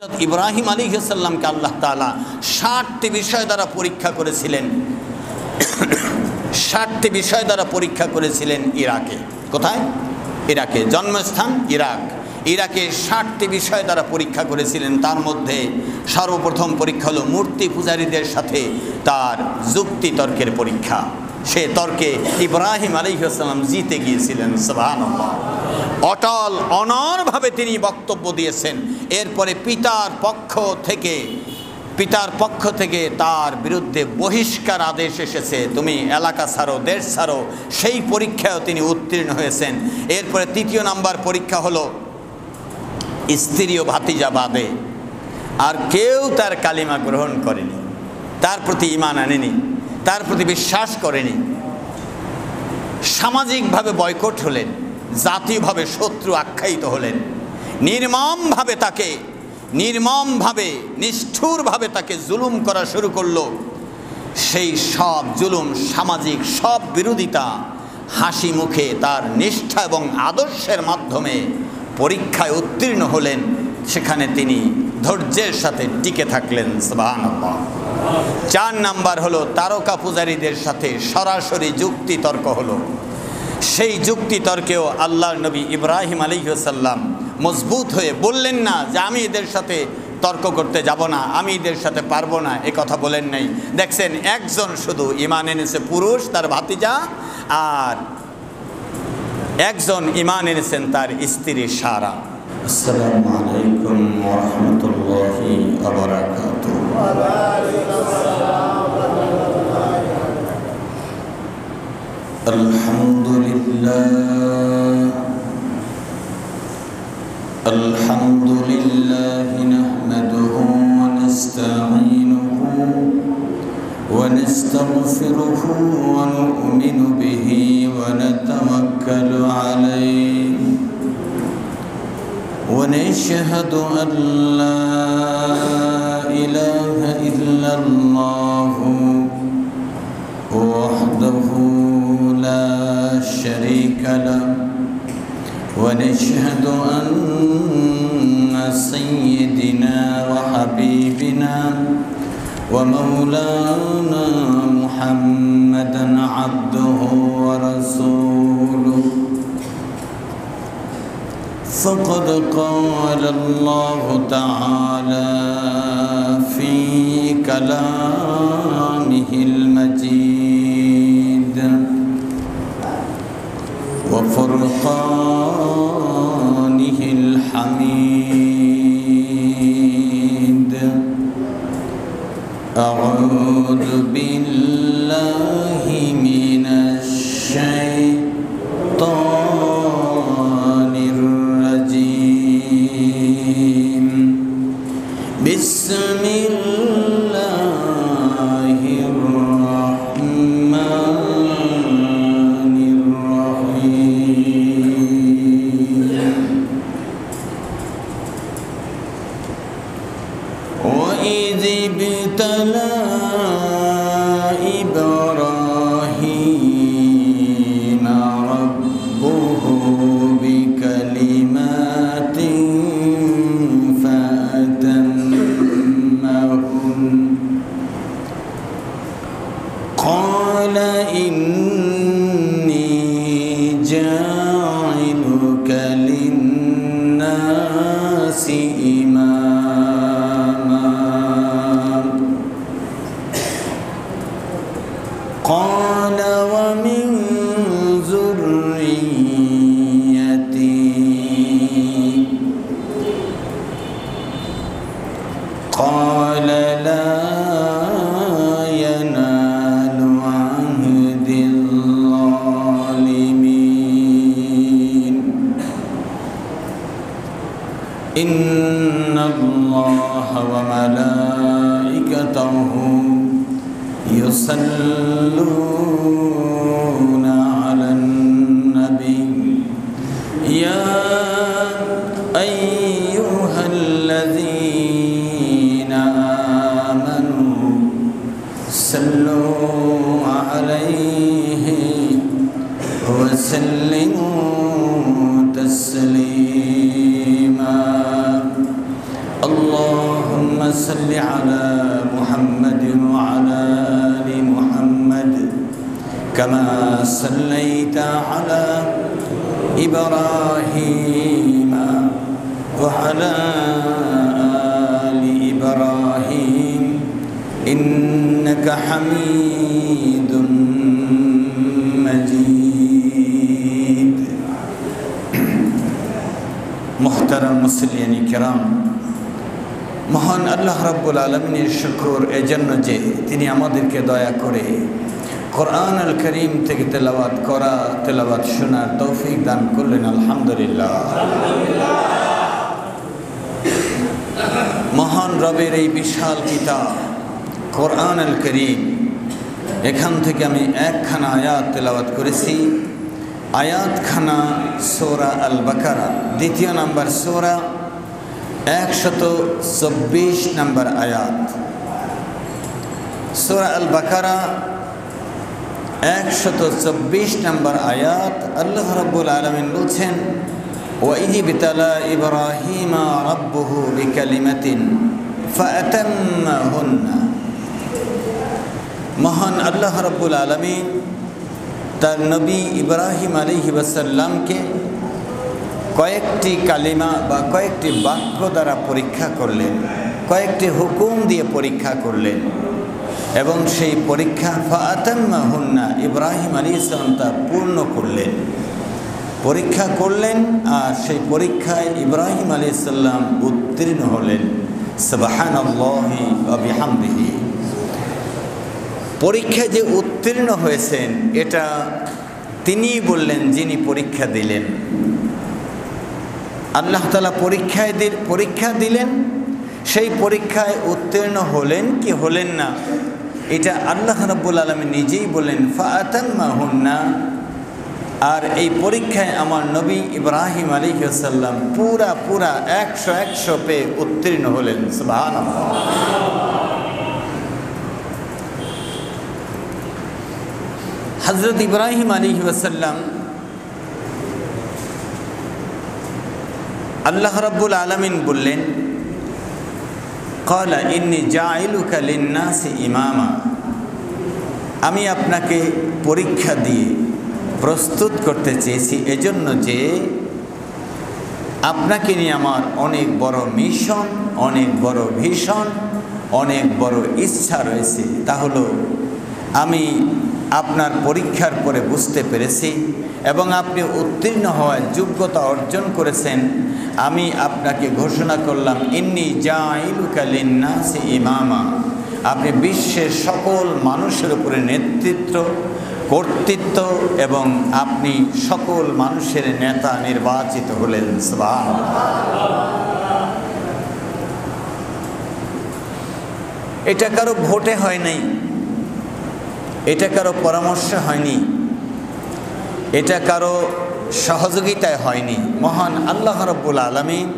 ইব্রাহিম আলাইহিস সালামকে আল্লাহ তাআলা 60টি বিষয় দ্বারা পরীক্ষা করেছিলেন। 60টি বিষয় দ্বারা পরীক্ষা করেছিলেন ইরাকে। কোথায়? ইরাকে, জন্মস্থান ইরাক। ইরাকে 60টি বিষয় দ্বারা পরীক্ষা করেছিলেন। তার মধ্যে সর্বপ্রথম পরীক্ষা হলো মূর্তি পূজারীদের সাথে তার যুক্তি তর্কের পরীক্ষা। সে তর্কে ইব্রাহিম আলাইহিস সালাম জিতে গিয়েছিলেন। সুবহানাল্লাহ। অটল অনড়ভাবে তিনি বক্তব্য দিয়েছেন। এরপরে পিতার পক্ষ থেকে তার বিরুদ্ধে বহিষ্কার আদেশ এসেছে, তুমি এলাকা ছাড়ো, দেশ ছাড়ো। সেই পরীক্ষায়ও তিনি উত্তীর্ণ হয়েছেন। এরপরে তৃতীয় নাম্বার পরীক্ষা হলো স্ত্রী ও ভাতিজা বাদে আর কেউ তার কালিমা গ্রহণ করেনি, তার প্রতি ঈমান আনেনি, তার প্রতি বিশ্বাস করেনি। সামাজিকভাবে বয়কট হলেন, জাতীয়ভাবে শত্রু আখ্যায়িত হলেন। নির্মমভাবে নিষ্ঠুরভাবে তাকে জুলুম করা শুরু করলো। সেই সব জুলুম, সামাজিক সব বিরোধিতা হাসি মুখে তার নিষ্ঠা এবং আদর্শের মাধ্যমে পরীক্ষায় উত্তীর্ণ হলেন। সেখানে তিনি ধৈর্যের সাথে টিকে থাকলেন। সুবহানাল্লাহ। 4 নাম্বার হলো তারকা পূজারীদের সাথে সরাসরি যুক্তি তর্ক হলো। সেই যুক্তি তর্কেও আল্লাহর নবী ইব্রাহিম আলাইহিস সালাম মজবুত হয়ে বললেন না যে আমি এদের সাথে তর্ক করতে যাব না, আমি এদের সাথে পারবো না, এ কথা বলেন নাই। দেখছেন একজন শুধু ঈমান এনেছে, পুরুষ, তার ভাতিজা, আর একজন ঈমান এনেছেন তার স্ত্রী সারা। আসসালামু আলাইকুম ওয়া রাহমাতুল্লাহি ওয়া বারাকাতুহু। আলহামদুলিল্লাহ নাহমাদুহু ওয়া নাস্তাঈনুহু ওয়া নাস্তাগফিরুহু ওয়া নু'মিনু বিহি ওয়া নাতাওয়াক্কালু আলাইহি ওয়া নাশহাদু আন লা ইলাহা ইল্লাল্লাহু ওয়াহদাহু লা শারীকা লাহু ونشهد أن سيدنا وحبيبنا ومولانا محمدا عبده ورسوله فقد قال الله تعالى في كلامه المجيد وفرقانه الحميد أعوذ بالله من الشيطان الرجيم بسم الله الرحمن الرحيم وإذ ابتلى إبراهيم ربه بكلمات فأتمهن قال إني جاعلك للناس إماما قال ومن ذريتي قال لا ينال عهد الظالمين إن الله وملائكته يصلون على النبي يا أيها الذين آمنوا صلوا عليه وسلموا تسليما اللهم اللهم صل على محمد وعلى آل محمد كما صليت على إبراهيم وعلى آل إبراهيم إنك حميد مجيد محترم মুসলিয়ানি কিরাম মহান আল্লাহ রাব্বুল আলামিনের শুকর এজন্য যে তিনি আমাদেরকে দয়া করে কোরআন আল করিম থেকে তেলাওয়াত করা তেলাওয়াত শোনার তৌফিক দান করলেন আলহামদুলিল্লাহ। মহান রবের এই বিশাল কিতাব কোরআন আল করিম, এখান থেকে আমি একখানা আয়াত তেলাওয়াত করেছি। আয়াতখানা সূরা আল বাকারা, দ্বিতীয় নম্বর সূরা, 124 নম্বর আয়াত। সূরা আল বাকারা 124 নম্বর আয়াত। আল্লাহ রাব্বুল আলামিন বলছেন, ওয়াইযি বিতালা ইব্রাহিমা রাব্বুহু বিকালিমাতিন ফাআতাম্মাহুন্না। মহান আল্লাহ রাব্বুল আলামিন তার নবী ইব্রাহিম আলাইহিস সালামকে কয়েকটি কালিমা বা কয়েকটি বাক্য দ্বারা পরীক্ষা করলেন, কয়েকটি হুকুম দিয়ে পরীক্ষা করলেন এবং সেই পরীক্ষা ফাআতাম্মাহুন্না, ইব্রাহিম আলাইহিস সালাম তা পূর্ণ করলেন, পরীক্ষা করলেন। আর সেই পরীক্ষায় ইব্রাহিম আলাইহিস সালাম উত্তীর্ণ হলেন। সুবহানাল্লাহি ওয়া বিহামদিহি। পরীক্ষায় যে উত্তীর্ণ হয়েছেন এটা তিনিই বললেন, যিনি পরীক্ষা দিলেন। আল্লাহ তাআলা পরীক্ষা দিলেন, সেই পরীক্ষায় উত্তীর্ণ হলেন কি হলেন না এটা আল্লাহ রাব্বুল আলামিন নিজেই বললেন ফাআতাম্মাহুন্না। আর এই পরীক্ষায় আমার নবী ইব্রাহিম আলাইহিস সালাম পুরা 100 পেয়ে উত্তীর্ণ হলেন। সুবহানাল্লাহ। হযরত ইব্রাহিম আলাইহিস সালাম আল্লাহ রাব্বুল আলামিন বললেন, ক্বালা ইন্নী জাইলুকা লিন-নাসি ইমামা। আমি আপনাকে পরীক্ষা দিয়ে প্রস্তুত করতে চেয়েছি এজন্য যে আপনাকে নিয়ে আমার অনেক বড় মিশন, অনেক বড় ভিশন, অনেক বড় ইচ্ছা রয়েছে। তা হলো আমি আপনার পরীক্ষার পরে বুঝতে পেরেছি এবং আপনি উত্তীর্ণ হওয়ার যোগ্যতা অর্জন করেছেন। আমি আপনাকে ঘোষণা করলাম ইন্নী জাইলুকা লিন-নাসি ইমামা। আপনি বিশ্বের সকল মানুষের উপরে নেতৃত্ব, কর্তৃত্ব এবং আপনি সকল মানুষের নেতা নির্বাচিত হলেন। সুবহানাল্লাহ। এটা কারো ভোটে হয় নাই, এটা কারো পরামর্শে হয়নি, এটা কারো সহযোগিতায় হয়নি। মহান আল্লাহ রাব্বুল আলামিন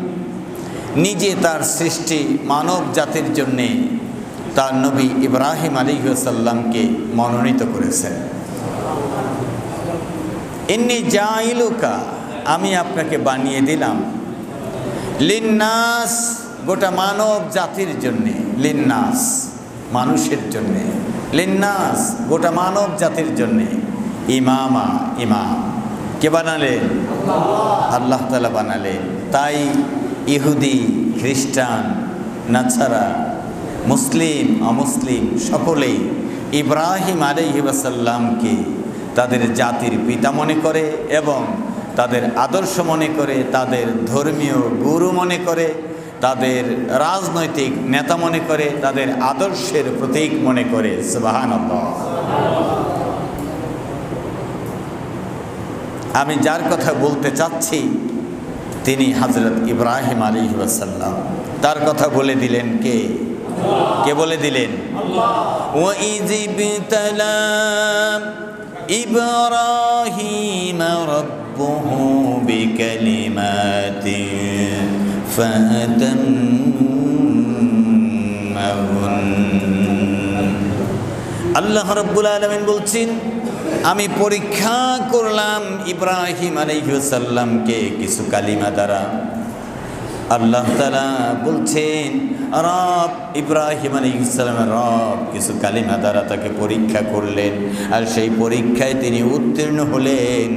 নিজে তার সৃষ্টি মানব জাতির জন্যে তার নবী ইব্রাহিম আলাইহিস সালামকে মনোনীত করেছেন। ইন্নী জাইলুকা, আমি আপনাকে বানিয়ে দিলাম, লিন্নাস, গোটা মানব জাতির জন্যে, লিন্নাস মানুষের জন্যে, লিন্নাস গোটা মানব জাতির জন্যে, ইমামা, ইমাম কে বানালেন? আল্লাহ তাআলা বানালেন। তাই ইহুদি, খ্রিস্টান, নাছারা, মুসলিম, অমুসলিম সকলেই ইব্রাহিম আলাইহিস সালামকে তাদের জাতির পিতা মনে করে এবং তাদের আদর্শ মনে করে, তাদের ধর্মীয় গুরু মনে করে, তাদের রাজনৈতিক নেতা মনে করে, তাদের আদর্শের প্রতীক মনে করে। সুবহানাল্লাহ। আমি যার কথা বলতে চাচ্ছি তিনি হযরত ইব্রাহিম আলাইহিস সালাম। তার কথা বলে দিলেন কে? কে বলে দিলেন? ওয়াইয বিতালা ইব্রাহিম রাব্বুহু বিকালিমাতিন আল্লাহ রাব্বুল আলামিন বলছেন, আমি পরীক্ষা করলাম ইব্রাহিম আলাইহিস সালামকে কিছু কালিমা দ্বারা। আল্লাহ তাআলা বলছেন, রব ইব্রাহিম আলাইহিস সালামের রব কিছু কালিমা দ্বারা তাকে পরীক্ষা করলেন, আর সেই পরীক্ষায় তিনি উত্তীর্ণ হলেন।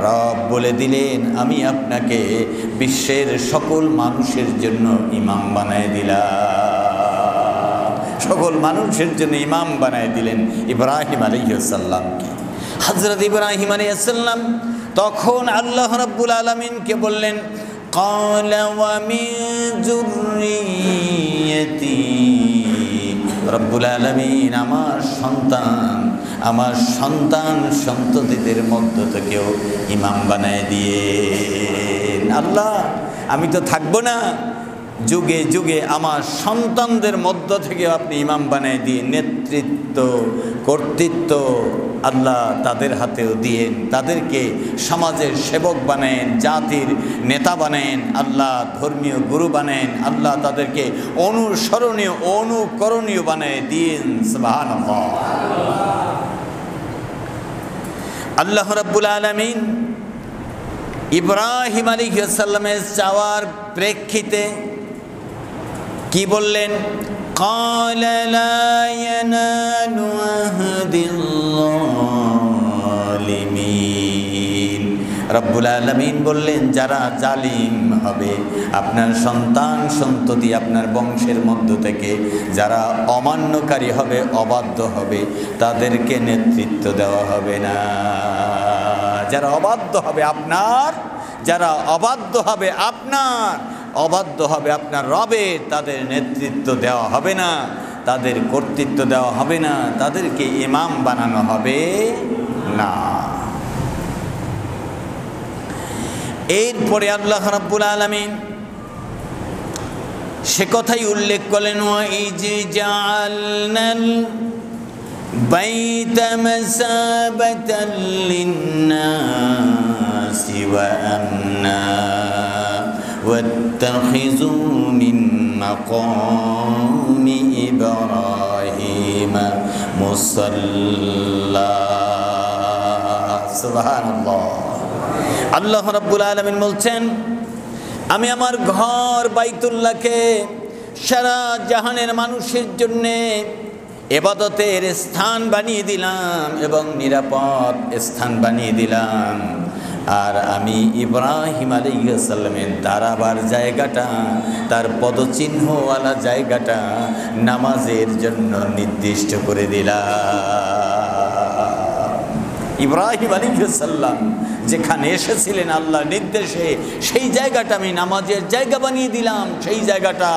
রব বলে দিলেন, আমি আপনাকে বিশ্বের সকল মানুষের জন্য ইমাম বানায় দিলাম। সকল মানুষের জন্য ইমাম বানায় দিলেন ইব্রাহিম আলাইহিস সালামকে। হযরত ইব্রাহিম আলাইহিস সালাম তখন আল্লাহ রাব্বুল আলামিনকে বললেন, ক্বালা ওয়া মিন যুররিয়্যাতি, রব্বুল আলামিন আমার সন্তান সন্ততিদের মধ্য থেকেও ইমাম বানায় দিয়ে। আল্লাহ, আমি তো থাকবো না, যুগে যুগে আমার সন্তানদের মধ্য থেকে আপনি ইমাম বানায় দিয়ে নেতৃত্ব কর্তৃত্ব আল্লাহ তাদের হাতেও দিয়েন, তাদেরকে সমাজের সেবক বানেন, জাতির নেতা বানেন, আল্লাহ ধর্মীয় গুরু বানেন, আল্লাহ তাদেরকে অনুসরণীয় অনুকরণীয় বানায় দিন। সুবহানাল্লাহ। আল্লাহ রাব্বুল আলামিন ইব্রাহিম আলাইহিস সালামের চাওয়ার প্রেক্ষিতে কি বললেন? ক্বালা লা ইয়ানালু আহদিল যালিমিন, রব্বুল আলামিন বললেন, যারা জালিম হবে, আপনার সন্তান সন্ততি আপনার বংশের মধ্য থেকে যারা অমান্যকারী হবে, অবাধ্য হবে, তাদেরকে নেতৃত্ব দেওয়া হবে না। যারা অবাধ্য হবে আপনার, যারা অবাধ্য হবে আপনার রবে, তাদের নেতৃত্ব দেওয়া হবে না, তাদের কর্তৃত্ব দেওয়া হবে না, তাদেরকে ইমাম বানানো হবে না। এরপরে আল্লাহ রাব্বুল আলামিন সে কথাই উল্লেখ করলেন, ওয়া ইজ জাআলনাল বাইতা মাসাবাতাল লিন্নাসি ওয়া আমনা ওয়াত্তাখিযু মিন মাকামি ইব্রাহিমা মুসাল্লা। সুবহানাল্লাহ। আল্লাহ রাব্বুল আলামিন বলছেন, আমি আমার ঘর বাইতুল্লাহকে সারা জাহানের মানুষের জন্যে ইবাদতের স্থান বানিয়ে দিলাম এবং নিরাপদ স্থান বানিয়ে দিলাম। আর আমি ইব্রাহিম আলাইহিস সালামের দাঁড়াবার জায়গাটা, তার পদচিহ্নওয়ালা জায়গাটা নামাজের জন্য নির্দিষ্ট করে দিলাম। ইব্রাহিম আলাইহিস সালাম যেখানে এসেছিলেন আল্লাহর নির্দেশে, সেই জায়গাটা আমি নামাজের জায়গা বানিয়ে দিলাম। সেই জায়গাটা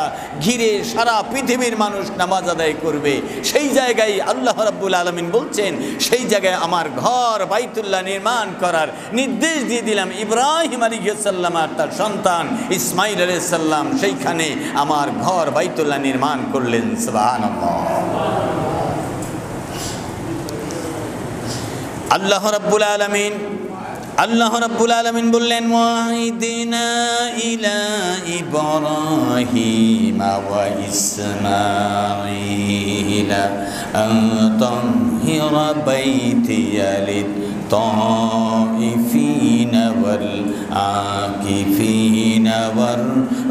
ঘিরে সারা পৃথিবীর মানুষ নামাজ আদায় করবে। সেই জায়গায় আল্লাহ রাব্বুল আলামিন বলছেন, সেই জায়গায় আমার ঘর বাইতুল্লাহ নির্মাণ করার নির্দেশ দিয়ে দিলাম। ইব্রাহিম আলাইহিস সালাম আর তার সন্তান ইসমাইল আলাইহিস সালাম সেইখানে আমার ঘর বাইতুল্লাহ নির্মাণ করলেন। সুবহানাল্লাহ। আল্লাহ রাব্বুল আলামিন বললেন, ওয়াইদিনা ইলা ইব্রাহিম ওয়া ইসমাঈলা আন তাহিরা বাইতিয়া লিত-তাইফিনা ওয়াল আকিফিনা ওয়ার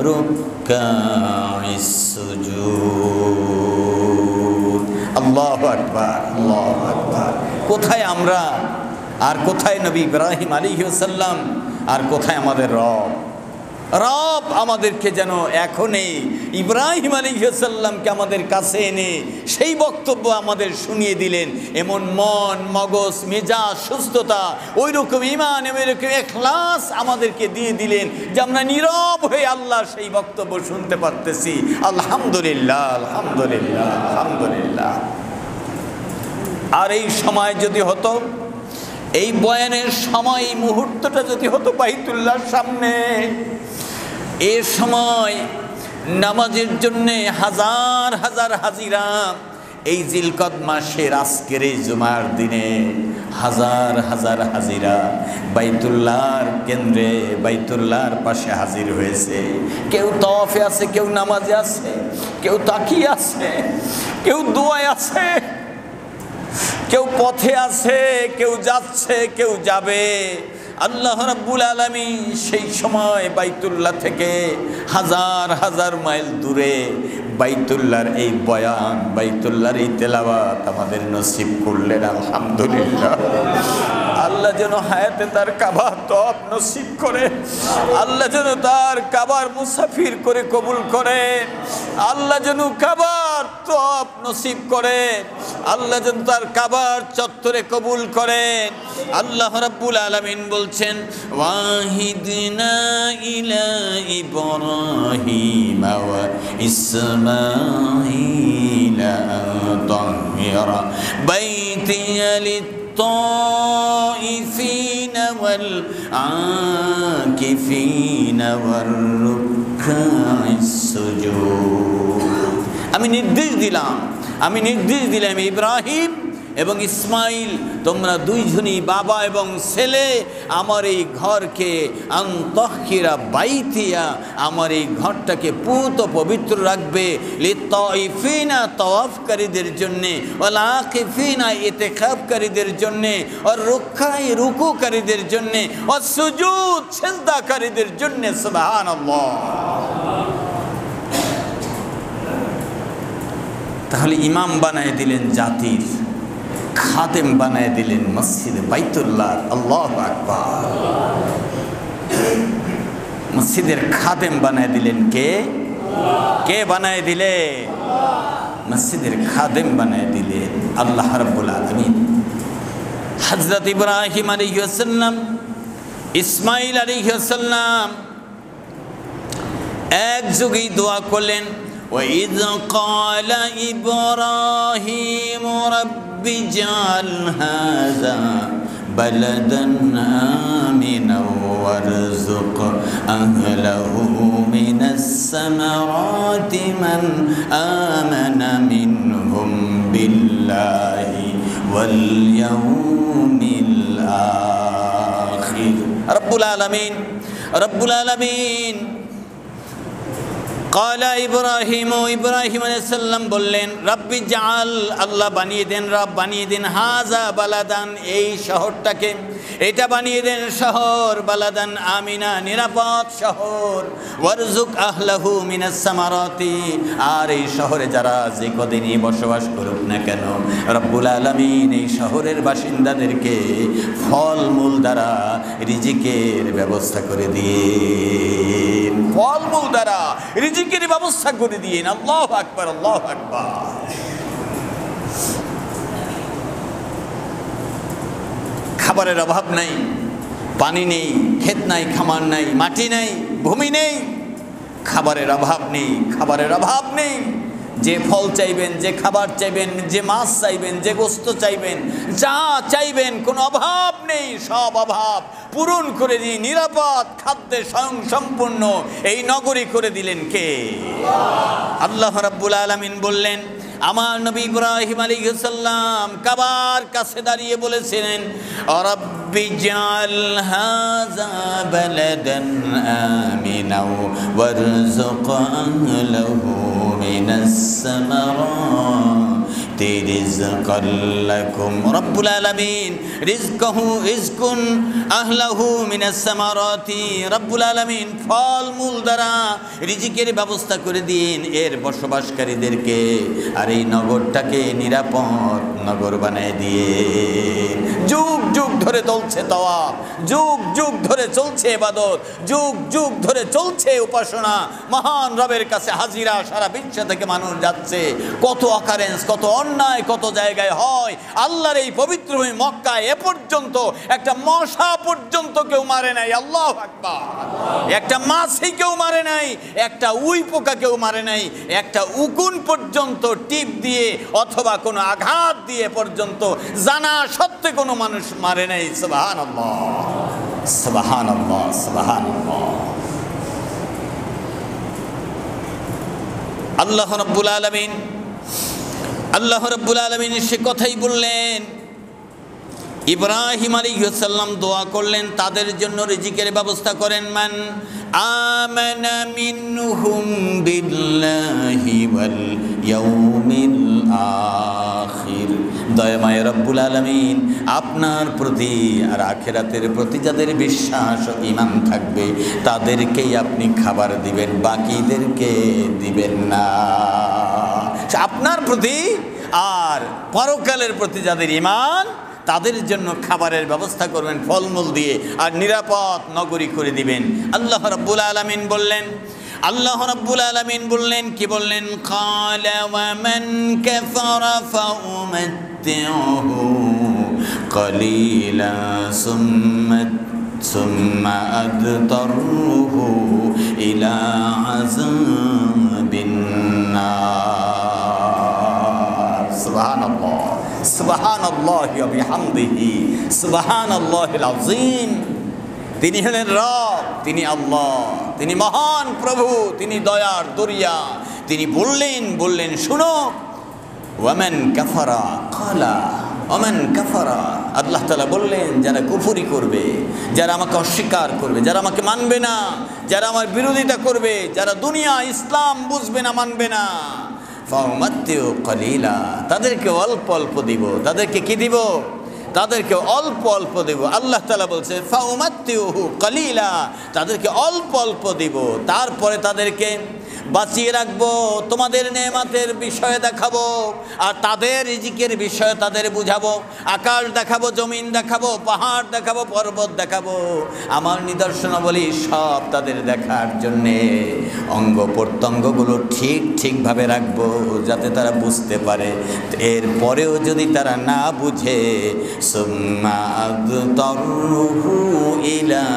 রুকআইস সুজুদ। আল্লাহু আকবার, আল্লাহু আকবার। কোথায় আমরা আর কোথায় নবী ইব্রাহিম আলাইহিস সালাম আর কোথায় আমাদের রব? রব আমাদেরকে যেন এখনই ইব্রাহিম আলাইহিস সালামকে আমাদের কাছে এনে সেই বক্তব্য আমাদের শুনিয়ে দিলেন। এমন মন, মগজ, মেজাজ, সুস্থতা, ওই রকম ঈমান, ওই রকম ইখলাস আমাদেরকে দিয়ে দিলেন যে আমরা নীরব হয়ে আল্লাহর সেই বক্তব্য শুনতে পারতেছি। আলহামদুলিল্লাহ, আলহামদুলিল্লাহ, আলহামদুলিল্লাহ। আর এই সময় যদি হতো, এই বয়ানের সময়, এই মুহূর্তটা যদি হতো বাইতুল্লাহর সামনে, এ সময় নামাজের জন্যে হাজার হাজার হাজিরা, এই জিলকদ মাসের আজকের এই জুমার দিনে হাজার হাজার হাজিরা বাইতুল্লাহর কেন্দ্রে, বাইতুল্লাহর পাশে হাজির হয়েছে। কেউ তওয়াফে আছে, কেউ নামাজে আছে, কেউ তাকিয়ে আছে, কেউ দোয়ায় আছে, কেউ পথে আছে, কেউ যাচ্ছে, কেউ যাবে। আল্লাহ রাব্বুল আলামিন সেই সময় বাইতুল্লাহ থেকে হাজার হাজার মাইল দূরে বাইতুল্লাহর এই বয়ান, বাইতুল্লাহর এই তেলাওয়াত আমাদের নসিব করলেন, আলহামদুলিল্লাহ। আল্লাহ যেন হায়াতে তার কাবার তওয়াফ নসিব করে, আল্লাহ যেন তার কাবার মুসাফির করে কবুল করে, আল্লাহ যেন কাবার তওয়াফ নসিব করে, আল্লাহ যেন তার কাবার চত্বরে কবুল করে। আল্লাহ রাব্বুল আলামিন বলছেন, ওয়াহিদনা ইলা ইব্রাহিম ওয়া ইসমাঈলা তাহিরা বাইতিয়া للطائفين والعاكفين والركع السجود। আমি নির্দেশ দিলাম ইব্রাহিম এবং ইসমাইল, তোমরা দুইজনই বাবা এবং ছেলে আমার এই ঘরকে আনতাহিরা বাইতিয়া, আমার এই ঘরটাকে পুত পবিত্র রাখবে, লিত্তাইফিনা তাওয়াফকারীদের জন্যে, ওয়াল আকিফিনা ইতিকাফকারীদের জন্যে, আর রুকআয়ে রুকুকারীদের জন্যে, আর সুজুদ সিজদাকারীদের জন্যে। সুবহানাল্লাহ। তাহলে ইমাম বানায় দিলেন জাতির, খাদেম বানায় দিলেন মসজিদে বাইতুল্লাহ। আল্লাহু আকবার। মসজিদের খাদেম বানায় দিলেন কে? কে বানায় দিলে? মসজিদের খাদেম বানায় দিলেন আল্লাহ রাব্বুল আলামিন। হযরত ইব্রাহিম আলাইহিস সালাম, ইসমাইল আলাইহিস সালাম এক যুগেই দোয়া করলেন, وَإِذْ قَالَ إِبْرَاهِيمُ رَبِّ اجْعَلْ هَذَا بَلَدًا آمِنًا وَارْزُقْ أَهْلَهُ مِنَ الثَّمَرَاتِ مَنْ آمَنَ مِنْهُمْ بِاللَّهِ وَالْيَوْمِ الْآخِرِ। রব্বুল আলামিন কালা ইব্রাহিম আলাইহিস সালাম বললেন, রাব্বি জাআল, আল্লাহ বানিয়ে দেন, রব বানিয়ে দেন, হাজা বালাদান, এই শহরটাকে, এটা বানিয়ে দেন শহর, বালাদান আমিনা, নিরাপদ শহর, ওয়ারজুক আহলাহু মিনাস সামারাতি, আর এই শহরে যারা যে কদিনই বসবাস করুক না কেন, রব্বুল আলামিন এই শহরের বাসিন্দাদেরকে ফলমূল দ্বারা রিজিকের ব্যবস্থা করে দিয়ে, ফলমূল দ্বারা রিজিকের ব্যবস্থা করে দিয়ে। আল্লাহু আকবার, আল্লাহু আকবার। খাবারের অভাব নাই, পানি নেই, ক্ষেত নাই, খামার নাই, মাটি নাই, ভূমি নেই, খাবারের অভাব নেই, খাবারের অভাব নেই। যে ফল চাইবেন, যে খাবার চাইবেন, যে মাছ চাইবেন, যে গোস্ত চাইবেন, যা চাইবেন, কোনো অভাব নেই, সব অভাব পূরণ করে দিয়ে নিরাপদ খাদ্যে স্বয়ং সম্পূর্ণ এই নগরী করে দিলেন কে? আল্লাহ রাব্বুল আলামিন বললেন, আমার নবী ইব্রাহিম আলাইহিস সালাম কাবার কাছে দাঁড়িয়ে বলেছিলেন, রাব্বি জাআল হাযা বালাদান আমিনা ওয়ারযুক আহলাহু মিনাস সামারাতি রিজকাল লাকুম। রব্বুল আলামিন রিজকুন আহলাহু মিনাস সামারাতি, রব্বুল আলামিন ফলমূল দ্বারা রিজিকের ব্যবস্থা করে দিন এর বসবাসকারীদেরকে, আর এই নগরটাকে নিরাপদ নগর বানায় দিয়ে। যুগ যুগ ধরে চলছে তাওয়াফ, যুগ যুগ ধরে চলছে ইবাদত, যুগ যুগ ধরে চলছে উপাসনা, মহান রবের কাছে হাজিরা। সারা বিশ্ব থেকে মানুষ যাচ্ছে, কত অকারেন্স, কত অন্যায় কত জায়গায় হয়। আল্লাহর এই পবিত্র ভূমি মক্কায় এ পর্যন্ত একটা মশা পর্যন্ত কেউ মারে নাই। আল্লাহু আকবার। একটা মাছি কেউ মারে নাই, একটা উই পোকা কেউ মারে নাই, একটা উকুন পর্যন্ত টিপ দিয়ে অথবা কোনো আঘাত দিয়ে পর্যন্ত জানা সত্ত্বে কোনো মানুষ মারে নাই। সুবহানাল্লাহ, সুবহানাল্লাহ, সুবহানাল্লাহ। আল্লাহ রাব্বুল আলামিন সে কথাই বললেন, ইব্রাহিম আলাইহিস সালাম দোয়া করলেন তাদের জন্য রিজিকের ব্যবস্থা করেন। মান আমানা মিনহুম বিল্লাহি ওয়াল ইয়াউমিল আখির। দয়াময় রব্বুল আলামিন আপনার প্রতি আর আখিরাতের প্রতি যাদের বিশ্বাস ও ঈমান থাকবে তাদেরকেই আপনি খাবার দিবেন, বাকিদেরকে দিবেন না। আপনার প্রতি আর পরকালের প্রতি যাদের ঈমান তাদের জন্য খাবারের ব্যবস্থা করবেন ফলমূল দিয়ে, আর নিরাপদ নগরী করে দিবেন। আল্লাহ রাব্বুল আলামিন বললেন কি বললেন? ক্বালা ওয়া মান কাফারা ফাউমাত্তিউহু ক্বালিলা সুম্মা আদতারুহু ইলা আযাবিন নার। সুবহানাল্লাহ, সুবহানাল্লাহি ওয়া বিহামদিহি, সুবহানাল্লাহিল আযীম। তিনি হলেন রব, তিনি আল্লাহ, তিনি মহান প্রভু, তিনি দয়ার দরিয়া। তিনি বললেন শুনো, ওয়ামান কাফারা ক্বালা ওয়ামান কাফারা। আল্লাহ তাআলা বললেন যারা কুফরি করবে, যারা আমাকে অস্বীকার করবে, যারা আমাকে মানবে না, যারা আমার বিরোধিতা করবে, যারা দুনিয়া ইসলাম বুঝবে না, মানবে না, ফাউমাত্তিউ ক্বালিলা, তাদেরকে অল্প অল্প দিব। তাদেরকে কি দিব? তাদেরকে অল্প অল্প দেব। আল্লাহ তাআলা বলছে ফাউমাত্তিউহু ক্বালিলা, তাদেরকে অল্প অল্প দিব, তারপরে তাদেরকে বাঁচিয়ে রাখবো, তোমাদের নেয়ামতের বিষয়ে দেখাবো, আর তাদের রিজিকের বিষয়ে তাদের বুঝাবো। আকাশ দেখাবো, জমিন দেখাবো, পাহাড় দেখাবো, পর্বত দেখাবো, আমার নিদর্শনাবলী সব তাদের দেখার জন্যে অঙ্গ প্রত্যঙ্গগুলো ঠিকভাবে রাখবো যাতে তারা বুঝতে পারে। এরপরেও যদি তারা না বুঝে, সুম্মা আদতারুহু ইলা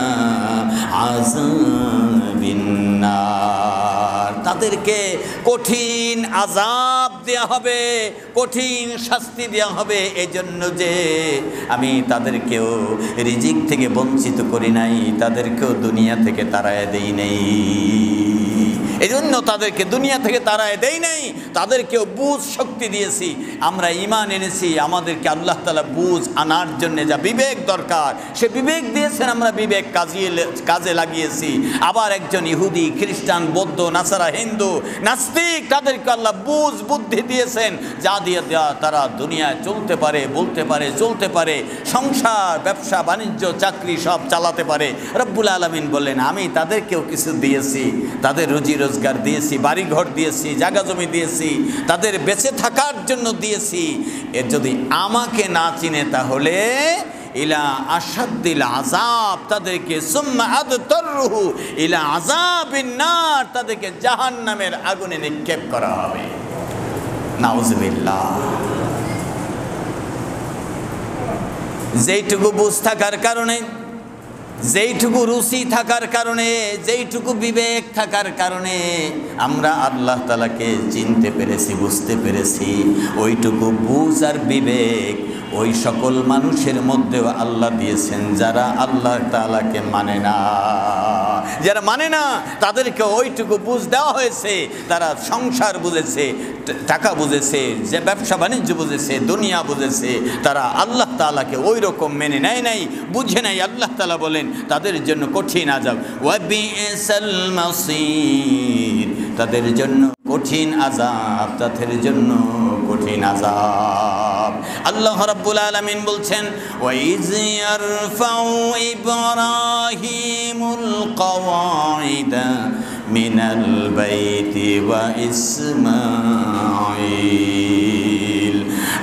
আযাবিন নার, তাদেরকে কঠিন আযাব দেওয়া হবে, কঠিন শাস্তি দেওয়া হবে, এই জন্য যে আমি তাদেরকেও রিজিক থেকে বঞ্চিত করি নাই, তাদেরকেও দুনিয়া থেকে তাড়ায় দেই নাই। এই জন্য তাদেরকে দুনিয়া থেকে তাড়ায় দেই নাই, তাদেরকেও বুঝ শক্তি দিয়েছি। আমরা ঈমান এনেছি, আমাদেরকে আল্লাহ তাআলা বুঝ আনার জন্য যা বিবেক দরকার সে বিবেক দিয়েছেন, আমরা বিবেক কাজে লাগিয়েছি। আবার একজন ইহুদি, খ্রিস্টান, বৌদ্ধ, নাসারা, হিন্দু, নাস্তিক, তাদেরকে আল্লাহ বুঝ বুদ্ধি দিয়েছেন, যা দিয়ে দেওয়া তারা দুনিয়ায় চলতে পারে, বলতে পারে, চলতে পারে, সংসার, ব্যবসা বাণিজ্য, চাকরি সব চালাতে পারে। রব্বুল আলামিন বললেন আমি তাদেরকেও কিছু দিয়েছি, তাদের রুজি রোজগার দিয়েছি, বাড়িঘর দিয়েছি, জায়গা জমি দিয়েছি, তাদের বেঁচে থাকার জন্য দিয়েছি। এর যদি আমাকে না চিনে তাহলে ইলা আশাদ্দিল আযাব, তাদেরকে সুম্মা আদতারুহু ইলা আযাবিন নার, তাদেরকে জাহান্নামের আগুনে নিক্ষেপ করা হবে। নাউযুবিল্লাহ। যেইটুকু বুঝ থাকার কারণে, যেইটুকু রুচি থাকার কারণে, যেইটুকু বিবেক থাকার কারণে আমরা আল্লাহ তাআলাকে চিনতে পেরেছি, বুঝতে পেরেছি, ওইটুকু বুঝ আর বিবেক ওই সকল মানুষের মধ্যেও আল্লাহ দিয়েছেন যারা আল্লাহ তাআলাকে মানে না। যারা মানে না তাদেরকে ওইটুকু বুঝ দেওয়া হয়েছে, তারা সংসার বুঝেছে, টাকা বুঝেছে, যে ব্যবসা বাণিজ্য বুঝেছে, দুনিয়া বুঝেছে, তারা আল্লাহ তাআলাকে ওই রকম মেনে নেয় নাই, বুঝে নাই। আল্লাহ তাআলা বলেন তাদের জন্য কঠিন আযাব, ওয়া বিসাল মাসির, তাদের জন্য কঠিন আযাব, তাদের জন্য কঠিন আযাব। আল্লাহ রাব্বুল আলামিন বলছেন ওয়া ইয ইয়ারফাউ ইব্রাহিমুল কওয়াইদা মিনাল বাইতি ওয়া ইসমাঈল।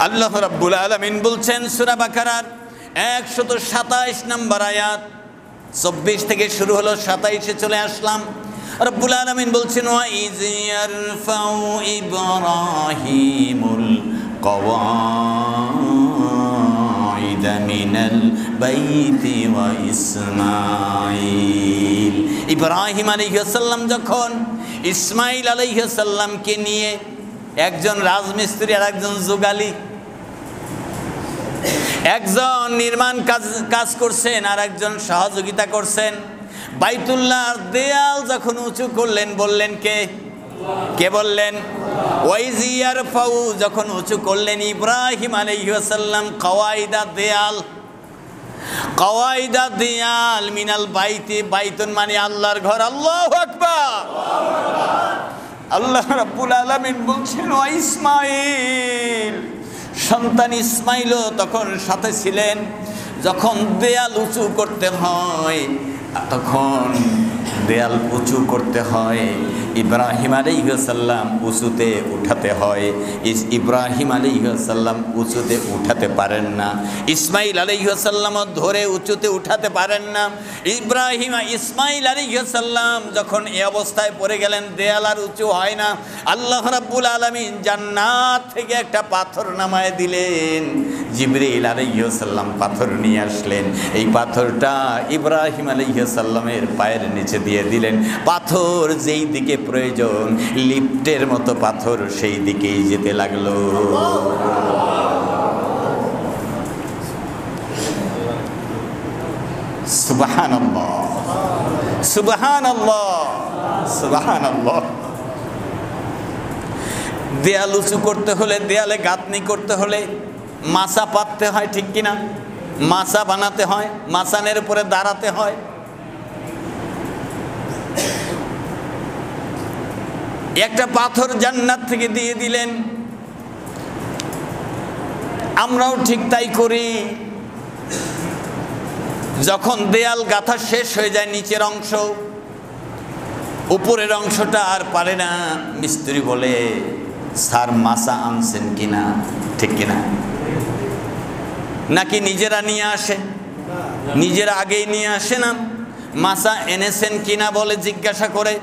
আল্লাহ রাব্বুল আলামিন বলছেন সূরা বাকারার 127 নম্বর আয়াত, 24 থেকে শুরু হলো, 27-এ চলে আসলাম। রব্বুল আলামিন বলছেন ওয়া ইয ইয়ারফাউ ইব্রাহিমুল কওয়াইদা মিনাল বাইতি ওয়া ইসমাঈল। ইব্রাহিম আলাইহিস সালাম যখন ইসমাঈল আলাইহিস সালামকে নিয়ে, একজন রাজমিস্ত্রি আর একজন যুগালি, একজন নির্মাণ কাজ করছেন আর একজন সহযোগিতা করছেন, বাইতুল্লাহর দেয়াল যখন উঁচু করলেন, বললেন কে বললেন? ওয়াইয ইয়ারফাউ, যখন উঁচু করলেন ইব্রাহিম আলাইহিস সালাম কওয়াইদা, দেয়াল, কওয়াইদা দিয়াল মিনাল বাইতি, বাইতুন মানে আল্লাহর ঘর। আল্লাহু আকবার। আল্লাহ রাব্বুল আলামিন বলছেন ও ইসমাইল, সন্তান ইসমাইলও তখন সাথে ছিলেন। যখন দেয়াল উঁচু করতে হয়, তখন দেয়াল উঁচু করতে হয়, ইব্রাহিম আলাইহিস সালাম উঁচুতে উঠাতে হয়। ইব্রাহিম আলাইহিস সালাম উঁচুতে উঠাতে পারেন না, ইসমাইল আলাইহিস সালামও ধরে উঁচুতে উঠাতে পারেন না। ইসমাইল আলাইহিস সালাম যখন এই অবস্থায় পড়ে গেলেন, দেয়াল আর উঁচু হয় না, আল্লাহ রাব্বুল আলামিন জান্নাত থেকে একটা পাথর নামায় দিলেন। জিবরিল আলাইহিস সালাম পাথর নিয়ে আসলেন, এই পাথরটা ইব্রাহিম আলাইহিস সালামের পায়ের নিচে দিয়ে দিলেন। পাথর যেই দিকে প্রয়োজন, লিফটের মতো পাথর সেই দিকেই যেতে লাগলো। সুবহানাল্লাহ, সুবহানাল্লাহ, সুবহানাল্লাহ। দেয়াল উঁচু করতে হলে, দেয়ালে গাঁথনি করতে হলে মাচা পাততে হয়, ঠিক কিনা? মাচা বানাতে হয়, মাচানের উপরে দাঁড়াতে হয়। একটা পাথর জান্নাত থেকে দিয়ে দিলেন। আমরাও ঠিক তাই করি। যখন দেয়াল গাঁথা শেষ হয়ে যায়, নিচের অংশ, উপরের অংশটা আর পারে না, মিস্ত্রি বলে স্যার মাচা আনছেন কিনা, ঠিক কিনা? নাকি নিজেরা নিয়ে আসে? নিজেরা আগেই নিয়ে আসে না, মাচা এনেছেন কিনা বলে জিজ্ঞাসা করে।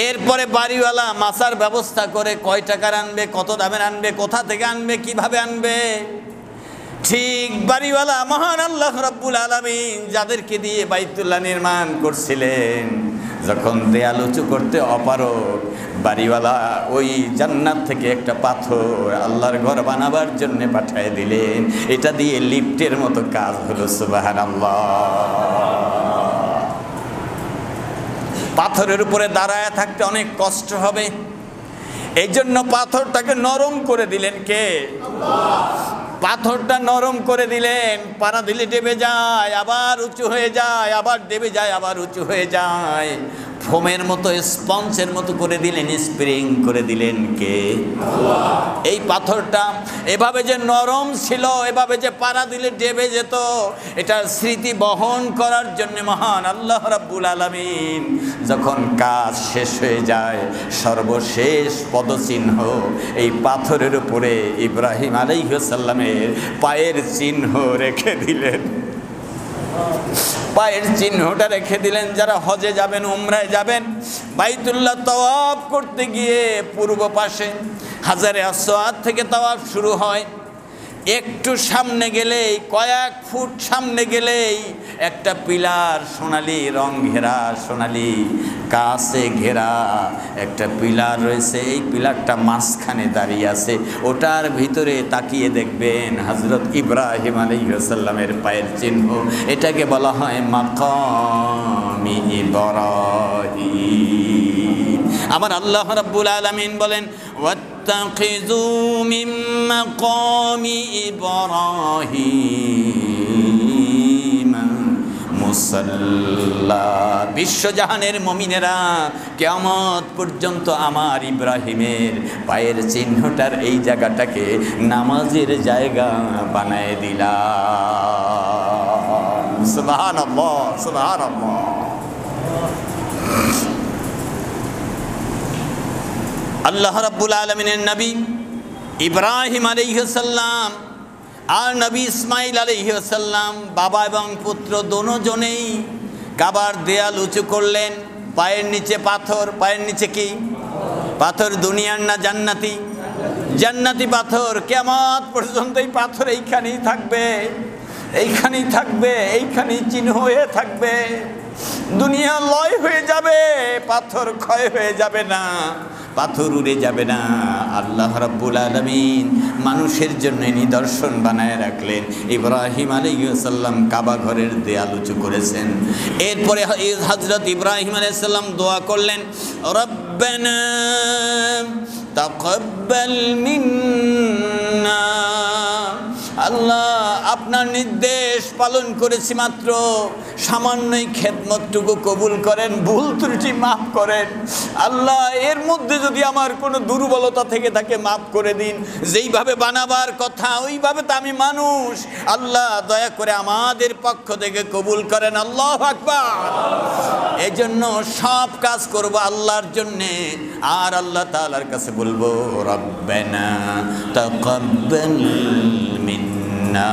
এরপরে বাড়িওয়ালা মাচার ব্যবস্থা করে, কয় টাকার আনবে, কত দামের আনবে, কোথা থেকে আনবে, কিভাবে আনবে। ঠিক বাড়িওয়ালা মহান আল্লাহ রাব্বুল আলামিন যাদেরকে দিয়ে বাইতুল্লাহ নির্মাণ করছিলেন, যখন দেয়াল উঁচু করতে অপারগ, বাড়িওয়ালা ওই জান্নাত থেকে একটা পাথর আল্লাহর ঘর বানাবার জন্য পাঠিয়ে দিলেন। এটা দিয়ে লিফটের মতো কাজ হলো। সুবহানাল্লাহ। পাথরের উপরে দাঁড়ায় থাকতে অনেক কষ্ট হবে, এই জন্য পাথরটাকে নরম করে দিলেন কে? পাথরটা নরম করে দিলেন। পাড়া দিলে ডেবে যায়, আবার উঁচু হয়ে যায়, আবার ডেবে যায়, আবার উঁচু হয়ে যায়। ফোমের মতো, স্পঞ্জের মতো করে দিলেন, স্প্রিং করে দিলেন কে? এই পাথরটা এভাবে যে নরম ছিল, এভাবে যে পাড়া দিলে ডেবে যেত, এটার স্মৃতি বহন করার জন্য মহান আল্লাহ রাব্বুল আলামিন যখন কাজ শেষ হয়ে যায়, সর্বশেষ পদচিহ্ন এই পাথরের উপরে ইব্রাহিম আলাইহিস সালামের পায়ের চিহ্ন রেখে দিলেন। পায়ের চিহ্নটা রেখে দিলেন। যারা হজে যাবেন, উমরায় যাবেন, বাইতুল্লাহ তাওয়াফ করতে গিয়ে পূর্ব পাশে হাজারে আসওয়াদ থেকে তাওয়াফ শুরু হয়। একটু সামনে গেলেই, কয়েক ফুট সামনে গেলেই একটা পিলার, সোনালি রং ঘেরা, সোনালি কাছে ঘেরা একটা পিলার রয়েছে। এই পিলারটা মাঝখানে দাঁড়িয়ে আছে, ওটার ভিতরে তাকিয়ে দেখবেন হযরত ইব্রাহিম আলাইহিস সালামের পায়ের চিহ্ন। এটাকে বলা হয় মাকামি ইব্রাহিম। আমার আল্লাহ রাব্বুল আলামিন বলেন, ওয়াত্তাখিযু মিন মাকামি ইব্রাহিম মুসাল্লা। বিশ্বজাহানের মুমিনেরা, কিয়ামত পর্যন্ত আমার ইব্রাহিমের পায়ের চিহ্নটার এই জায়গাটাকে নামাজের জায়গা বানায় দিলাম। সুবহানাল্লাহ, সুবহানাল্লাহ। আল্লাহ রাব্বুল আলামিনের নবী ইব্রাহিম আলাইহিস সালাম আর নবী ইসমাইল আলাইহিস সালাম, বাবা এবং পুত্র দুজনেই কাবার দেয়াল উঁচু করলেন। পায়ের নিচে পাথর। পায়ের নিচে কি পাথর? দুনিয়ার না জান্নাতি? জান্নাতি পাথর। কিয়ামত পর্যন্ত এই পাথর এইখানেই থাকবে, এইখানেই থাকবে, এইখানেই চিহ্ন হয়ে থাকবে। দুনিয়া লয় হয়ে যাবে, পাথর ক্ষয় হয়ে যাবে না, পাথর উড়ে যাবে না। আল্লাহ রাব্বুল আলামিন মানুষের জন্য নিদর্শন বানায় রাখলেন। ইব্রাহিম আলাইহিস সালাম কাবা ঘরের দেয়াল উঁচু করেছেন। এরপরে হযরত ইব্রাহিম আলাইহিস সালাম দোয়া করলেন, রব্বানা তাকাব্বাল মিন্না। আল্লাহ, আপনার নির্দেশ পালন করেছি মাত্র, সামান্যই খেদমতটুকু কবুল করেন, ভুল ত্রুটি মাফ করেন আল্লাহ। এর মধ্যে যদি আমার কোনো দুর্বলতা থেকে থাকে মাফ করে দিন। যেইভাবে বানাবার কথা ওইভাবে তো আমি মানুষ, আল্লাহ দয়া করে আমাদের পক্ষ থেকে কবুল করেন। আল্লাহু আকবার। এই জন্য সব কাজ করব আল্লাহর জন্যে, আর আল্লাহ তাআলার কাছে বলবো রব্বানা তাকাব্বাল মিন্না।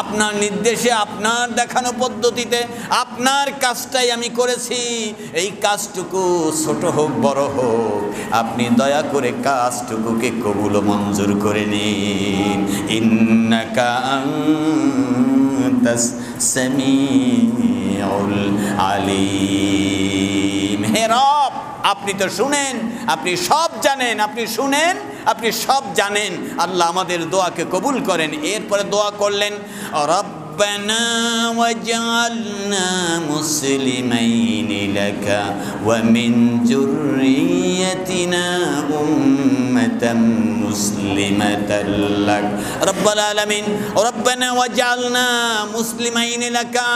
আপনার নির্দেশে, আপনার দেখানো পদ্ধতিতে আপনার কাজটাই আমি করেছি। এই কাজটুকু ছোট হোক বড় হোক, আপনি দয়া করে কাজটুকুকে কবুল ও মঞ্জুর করে নিন। ইন্নাকা আনতাস সামিউল আলিম। হে রব, আপনি তো শুনেন, আপনি সব জানেন, আপনি শুনেন, আপনি সব জানেন। আল্লাহ আমাদের দোয়াকে কবুল করেন। এরপরে দোয়া করলেন রব্বানা ওয়াজআলনা মুসলিমাইনি লাকা ওয়া মিন যুররিয়াতিনা উম্মাতান মুসলিমাতান লাক রব্বুল আলামিন। রব্বানা ওয়াজআলনা মুসলিমাইনি লাকা।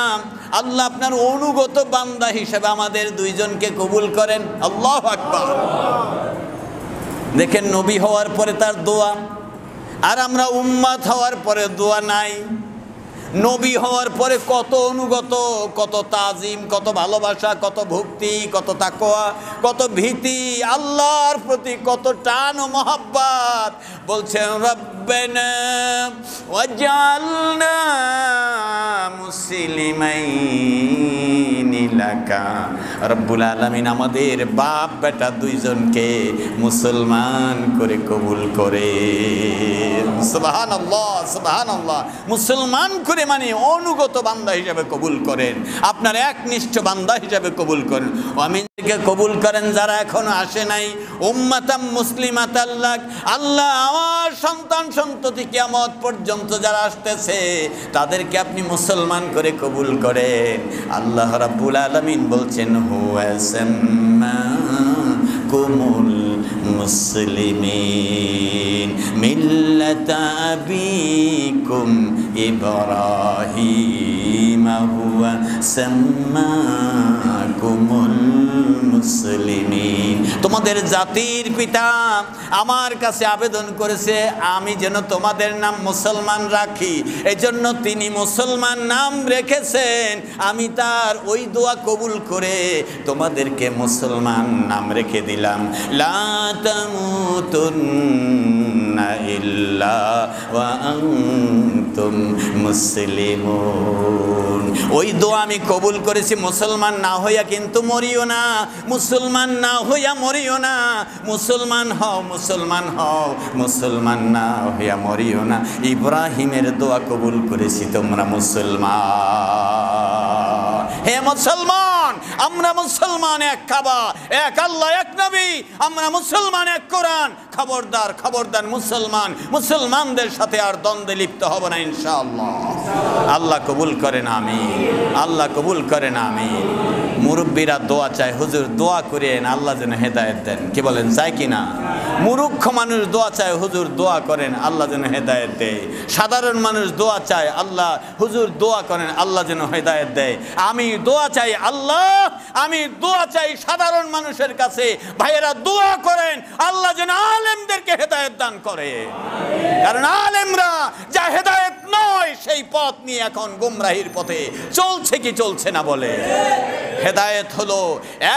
আল্লাহ আপনার অনুগত বান্দা হিসেবে আমাদের দুইজনকে কবুল করেন। আল্লাহু আকবার। দেখেন, নবী হওয়ার পরে তার দোয়া, আর আমরা উম্মাত হওয়ার পরে দোয়া নাই। নবী হওয়ার পরে কত অনুগত, কত তাজিম, কত ভালোবাসা, কত ভক্তি, কত তাকওয়া, কত ভীতি, আল্লাহর প্রতি কত টান ও মহব্বত। বলছেন রব্বানা ওয়াজআলনা মুসলিমাইনি লাকা। রব্বুল আলামিন আমাদের বাপ বেটা দুইজনকে মুসলমান করে কবুল করে। সুবহানাল্লাহ, সুবহানাল্লাহ। মুসলমান করে মানে অনুগত বান্দা হিসেবে কবুল করেন, আপনার একনিষ্ঠ বান্দা হিসেবে কবুল করেন। আমিনকে কবুল করেন যারা এখনো আসে নাই। উম্মাতাম মুসলিমাতাল লাক। আল্লাহ আমার সন্তান সন্ততি কিয়ামত পর্যন্ত যারা আসতেছে তাদেরকে আপনি মুসলমান করে কবুল করেন। আল্লাহ রাব্বুল আলামিন বলছেন হুয়া সাম্মাকুমুল মুসলিমিন মিল্লাতা আবিকুম ইব্রাহিম হুয়া সাম্মাকুমুল মুসলিমিন। তোমাদের জাতির পিতা আমার কাছে আবেদন করেছে আমি যেন তোমাদের নাম মুসলমান রাখি, এজন্য তিনি মুসলমান নাম রেখেছেন। আমি তার ওই দোয়া কবুল করে তোমাদেরকে মুসলমান নাম রেখে দিলাম। লা তামুতুন্না ইল্লা ওয়া আনতুম মুসলিমুন। ওই দোয়া আমি কবুল করেছি। মুসলমান না হইয়া কিন্তু মরিও না, মুসলমান না হইয়া মরিও না। মুসলমান হও, মুসলমান হও, মুসলমান না হইয়া মরিও না। ইব্রাহিমের দোয়া কবুল করেছি, তোমরা মুসলমান। হে মুসলমান, আমরা মুসলমান, এক কাবা, এক আল্লাহ, এক নবী। আমরা মুসলমান, এক কোরআন। খবরদার, খবরদার মুসলমান, মুসলমানদের সাথে আর দ্বন্দ্বে লিপ্ত হব না ইনশাআল্লাহ। আল্লাহ কবুল করেন, আমিন। আল্লাহ কবুল করেন, আমিন। মুরব্বীরা দোয়া চায়, হুজুর দোয়া করেন আল্লাহ যেন হেদায়েত দেন। কি বলেন, চাই কি না? মূর্খ মানুষ দোয়া চায়, হুজুর দোয়া করেন আল্লাহ যেন হেদায়েত দেয়। সাধারণ মানুষ দোয়া চায়, আল্লাহ হুজুর দোয়া করেন আল্লাহ যেন হেদায়েত দেয়। আমি দোয়া চাই আল্লাহ, আমি দোয়া চাই সাধারণ মানুষের কাছে, ভাইয়েরা দোয়া করেন আল্লাহ যেন আলেমদেরকে হেদায়েত দান করে। কারণ আলেমরা যা হেদায়েত নয় সেই পথ নিয়ে এখন গুমরাহির পথে চলছে কি চলছে না বলে। হেদায়েত হলো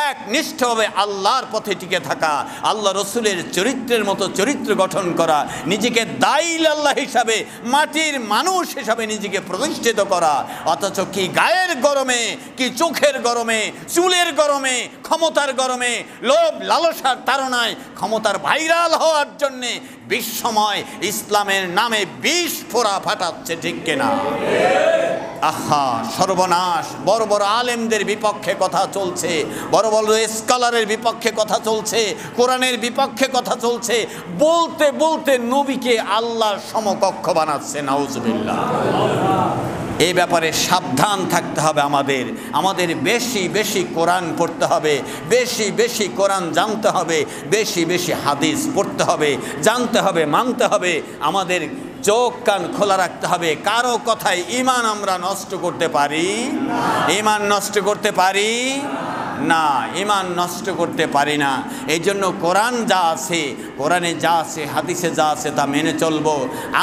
একনিষ্ঠভাবে আল্লাহর পথে টিকে থাকা, আল্লাহ রসুলের চরিত্রের মতো চরিত্র গঠন করা, নিজেকে দায়ী আল্লাহ হিসাবে, মাটির মানুষ হিসাবে নিজেকে প্রতিষ্ঠিত করা। অথচ কি গায়ের গরমে, কি চোখের গরমে, চুলের গরমে, ক্ষমতার গরমে, লোভ লালসার তাড়নায় ক্ষমতার ভাইরাল হওয়ার জন্যে বিশ্বময় ইসলামের নামে বিষ ফোঁড়া ফাটাচ্ছে, ঠিক কিনা? আহা সর্বনাশ! বড় বড় আলেমদের বিপক্ষে কথা চলছে, বড় বড় স্কলারের বিপক্ষে কথা চলছে, কোরআনের বিপক্ষে কথা চলছে, বলতে বলতে নবীকে আল্লাহর সমকক্ষ বানাচ্ছে। নাউজুবিল্লাহ। এই ব্যাপারে সাবধান থাকতে হবে। আমাদের বেশি বেশি কোরআন পড়তে হবে, বেশি বেশি কোরআন জানতে হবে, বেশি বেশি হাদিস পড়তে হবে, জানতে হবে, মানতে হবে। আমাদের চোখ কান খোলা রাখতে হবে। কারো কথায় ঈমান আমরা নষ্ট করতে পারি? ঈমান নষ্ট করতে পারি না, ঈমান নষ্ট করতে পারি না। এই জন্য কোরআন যা আছে, কোরআনে যা আছে, হাদিসে যা আছে তা মেনে চলবো।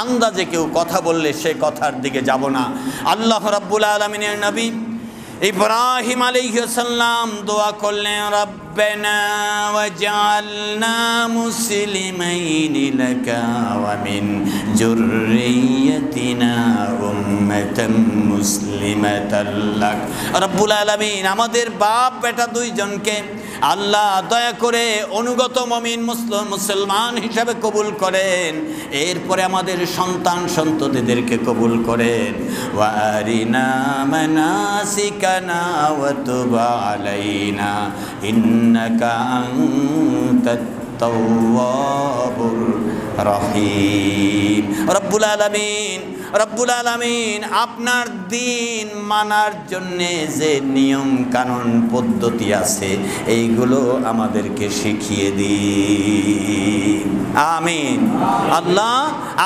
আন্দাজে কেউ কথা বললে সে কথার দিকে যাব না। আল্লাহ রাব্বুল আলামিনের নবী ইব্রাহিম আলাইহিস সালাম দোয়া করলেন, রব্বানা ওয়াজআলনা মুসলিমাইনি লাকা ওয়া মিন যুররিয়্যাতিনা উম্মাতাম মুসলিমাতাল লাক। রব্বুল আলামিন আমাদের বাপ বেটা দুইজনকে আল্লাহ দয়া করে অনুগত মুমিন মুসলমান হিসাবে কবুল করেন। এরপরে আমাদের সন্তান সন্ততিদেরকে কবুল করেন। ওয়া আরিনা মানাসিকানা ওয়া তুব আলাইনা ইন্নাকা আনতাত তাওয়াবুর রহিম। রব্বুল আলামিন আপনার দিন মানার জন্যে যে নিয়ম কানুন পদ্ধতি আছে এইগুলো আমাদেরকে শিখিয়ে দিন। আমিন। আল্লাহ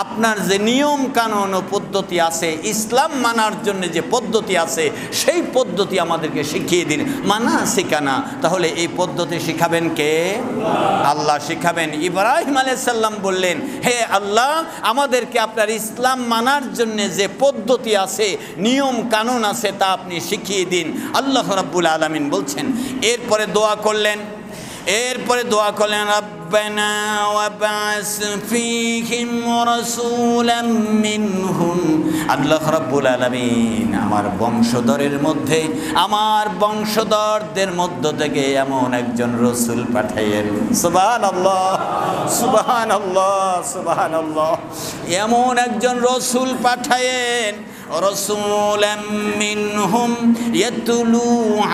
আপনার যে নিয়ম কানুন ও পদ্ধতি আছে, ইসলাম মানার জন্য যে পদ্ধতি আছে সেই পদ্ধতি আমাদেরকে শিখিয়ে দিন। মানা শিখানা, তাহলে এই পদ্ধতি শিখাবেন কে? আল্লাহ শিখাবেন। ইব্রাহিম আলাইহিস সালাম বললেন, হে আল্লাহ আমাদেরকে আপনার ইসলাম মানার জন্য যে পদ্ধতি আছে, নিয়ম কানুন আছে তা আপনি শিখিয়ে দিন। আল্লাহ রাব্বুল আলামিন বলছেন, এরপরে দোয়া করলেন রব্বানা ওয়াবআস ফীহিম রাসূলাম মিনহুম। আল্লাহ রাব্বুল আলামিন আমার বংশধরদের মধ্য থেকে এমন একজন রাসূল পাঠায়েন। সুবহানাল্লাহ, সুবহানাল্লাহ, সুবহানাল্লাহ। এমন একজন রাসূল পাঠায়েন, রাসূলাম মিনহুম ইয়াতলু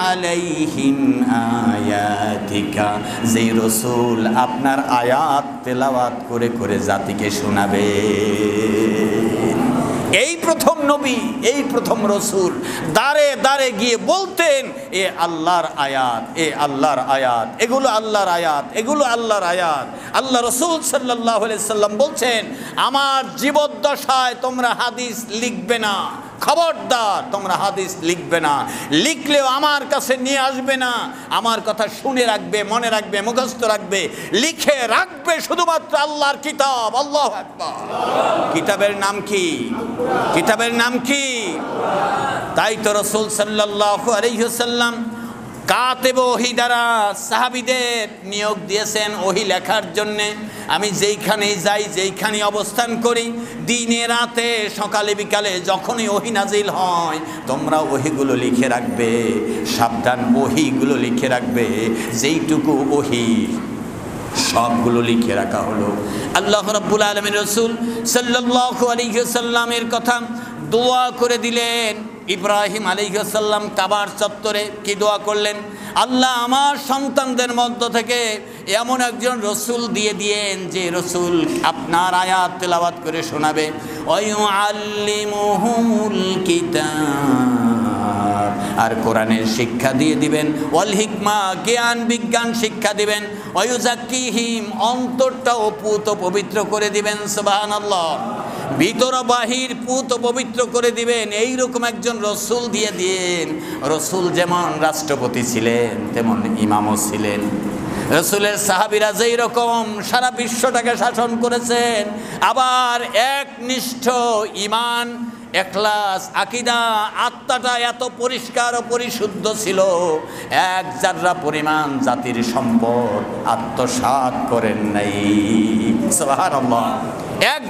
আলাইহিম আয়াতিকা, যে রাসূল আপনার আয়াত তেলাওয়াত করে করে জাতিকে শোনাবে। এই প্রথম নবী, এই প্রথম রাসূল দাঁড়ে দাঁড়ে গিয়ে বলতেন, এ আল্লাহর আয়াত, এ আল্লাহর আয়াত, এগুলো আল্লাহর আয়াত, এগুলো আল্লাহর আয়াত। আল্লাহ রাসূল সাল্লাল্লাহু আলাইহি সাল্লাম বলছেন, আমার জীবদ্দশায় তোমরা হাদিস লিখবে না, খবরদার তোমরা হাদিস লিখবে না, লিখলেও আমার কাছে নিয়ে আসবে না। আমার কথা শুনে রাখবে, মনে রাখবে, মুখস্থ রাখবে, লিখে রাখবে শুধুমাত্র আল্লাহর কিতাব। আল্লাহু আকবার। কিতাবের নাম কি? কিতাবের নাম কি? তাই তো রাসূল সাল্লাল্লাহু আলাইহি ওয়াসাল্লাম কাতেব ওহী দ্বারা সাহাবীদের নিয়োগ দিয়েছেন ওহী লেখার জন্যে। আমি যেইখানেই যাই, যেইখানে অবস্থান করি, দিনে রাতে সকালে বিকালে যখনই ওহী নাজিল হয়, তোমরা ওহীগুলো লিখে রাখবে, সাবধান ওহীগুলো লিখে রাখবে। যেইটুকু ওহী সবগুলো লিখে রাখা হলো। আল্লাহ রাব্বুল আলামিন রাসূল সাল্লাল্লাহু আলাইহি ওয়াসাল্লামের কথা দোয়া করে দিলেন। ইব্রাহিম আলাইহিস সালাম কাবার চত্বরে কি দোয়া করলেন? আল্লাহ আমার সন্তানদের মধ্য থেকে এমন একজন রাসূল দিয়ে দিয়েন যে রাসূল আপনার আয়াত তেলাওয়াত করে শোনাবে। ওয়ায়ুআল্লিমুহুমুল কিতাব, আর কোরআনের শিক্ষা দিয়ে দিবেন। ওয়াল হিকমা, জ্ঞান বিজ্ঞান শিক্ষা দিবেন। ওয়ায়ুযাক্কিহিম, অন্তরটাও পুত পবিত্র করে দিবেন। সুবহানাল্লাহ। ভিতর বাহির পুত পবিত্র করে দিবেন। এইরকম একজন রাসূল দিয়ে দিন। রাসূল যেমন রাষ্ট্রপতি ছিলেন তেমন ইমামও ছিলেন। রাসূলের সাহাবীরা যেই রকম সারা বিশ্বটাকে শাসন করেছেন, আবার একনিষ্ঠ ঈমান, এখলাস, আকীদা, আত্মাটা এত পরিষ্কার ও পরিশুদ্ধ ছিল, এক জাররা পরিমাণ জাতির সম্পদ আত্মসাৎ করেন নাই। সুবহানাল্লাহ। এক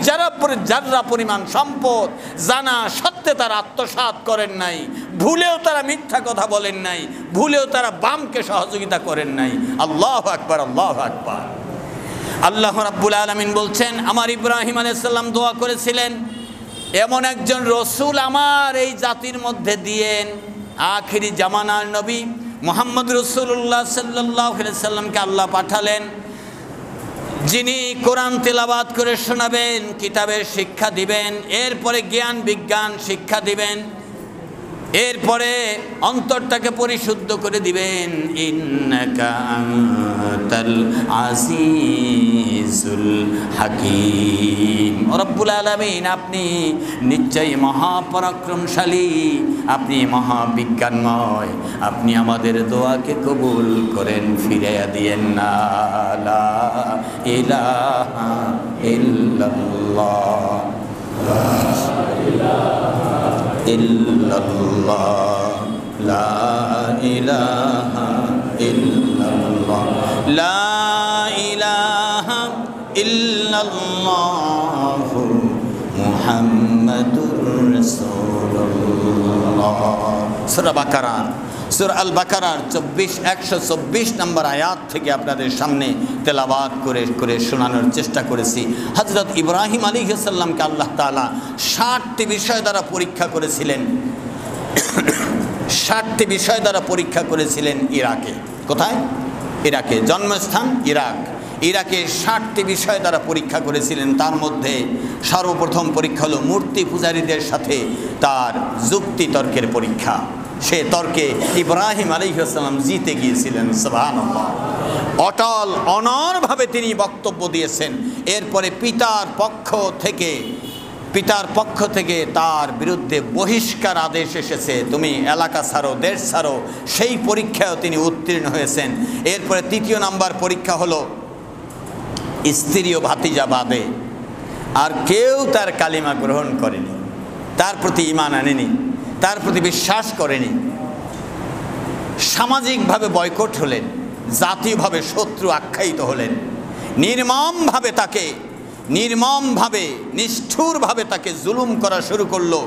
জাররা পরিমাণ সম্পদ জানা সত্ত্বে তারা আত্মসাৎ করেন নাই। ভুলেও তারা মিথ্যা কথা বলেন নাই, ভুলেও তারা বামকে সহযোগিতা করেন নাই। আল্লাহু আকবার, আল্লাহু আকবার। আল্লাহ রাব্বুল আলামিন বলছেন, আমার ইব্রাহিম আলাইহিস সালাম দোয়া করেছিলেন, এমন একজন রাসূল আমার এই জাতির মধ্যে দিয়েন। আখিরি জামানার নবী মুহাম্মদ রাসূলুল্লাহ সাল্লাল্লাহু আলাইহি সাল্লামকে আল্লাহ পাঠালেন, যিনি কোরআন তেলাওয়াত করে শোনাবেন, কিতাবের শিক্ষা দিবেন, এরপরে জ্ঞান বিজ্ঞান শিক্ষা দিবেন, এরপরে অন্তরটাকে পরিশুদ্ধ করে দিবেন। ইন্নাকা আনতাল আজিজুল হাকিম। রব্বুল আলামিন আপনি নিশ্চয়ই মহাপরাক্রমশালী, আপনি মহাবিজ্ঞানময়, আপনি আমাদের দোয়াকে কবুল করেন, ফিরাইয়া দিয়েন না। লা ইলাহা ইল্লাল্লাহ, লা ইলাহা ইল্লাল্লাহ, লা ইলাহা ইল্লাল্লাহ, লা ইলাহা ইল্লাল্লাহু মুহাম্মাদুর রাসূলুল্লাহ। সূরা বাকারা, সূরা আল বাকারার 124 নম্বর আয়াত থেকে আপনাদের সামনে তেলাওয়াত করে শোনানোর চেষ্টা করেছি। হযরত ইব্রাহিম আলাইহিস সালামকে আল্লাহ তাআলা 60টি বিষয় দ্বারা পরীক্ষা করেছিলেন। 60টি বিষয় দ্বারা পরীক্ষা করেছিলেন ইরাকে। কোথায়? ইরাকে, জন্মস্থান ইরাক। ইরাকে 60টি বিষয় দ্বারা পরীক্ষা করেছিলেন। তার মধ্যে সর্বপ্রথম পরীক্ষা হলো মূর্তি পূজারীদের সাথে তার যুক্তি তর্কের পরীক্ষা। সে তর্কে ইব্রাহিম আলাইহিস সালাম জিতে গিয়েছিলেন। সুবহানাল্লাহ। অটল অনড়ভাবে তিনি বক্তব্য দিয়েছেন। এরপরে পিতার পক্ষ থেকে তার বিরুদ্ধে বহিষ্কার আদেশ এসেছে, তুমি এলাকা ছাড়ো, দেশ ছাড়ো। সেই পরীক্ষায়ও তিনি উত্তীর্ণ হয়েছেন। এরপরে তৃতীয় নাম্বার পরীক্ষা হলো স্ত্রী ও ভাতিজা বাদে আর কেউ তার কালিমা গ্রহণ করেনি, তার প্রতি ঈমান আনেনি, তার প্রতি বিশ্বাস করেনি। সামাজিকভাবে বয়কট হলেন, জাতীয়ভাবে শত্রু আখ্যায়িত হলেন। নির্মমভাবে নিষ্ঠুরভাবে তাকে জুলুম করা শুরু করলো।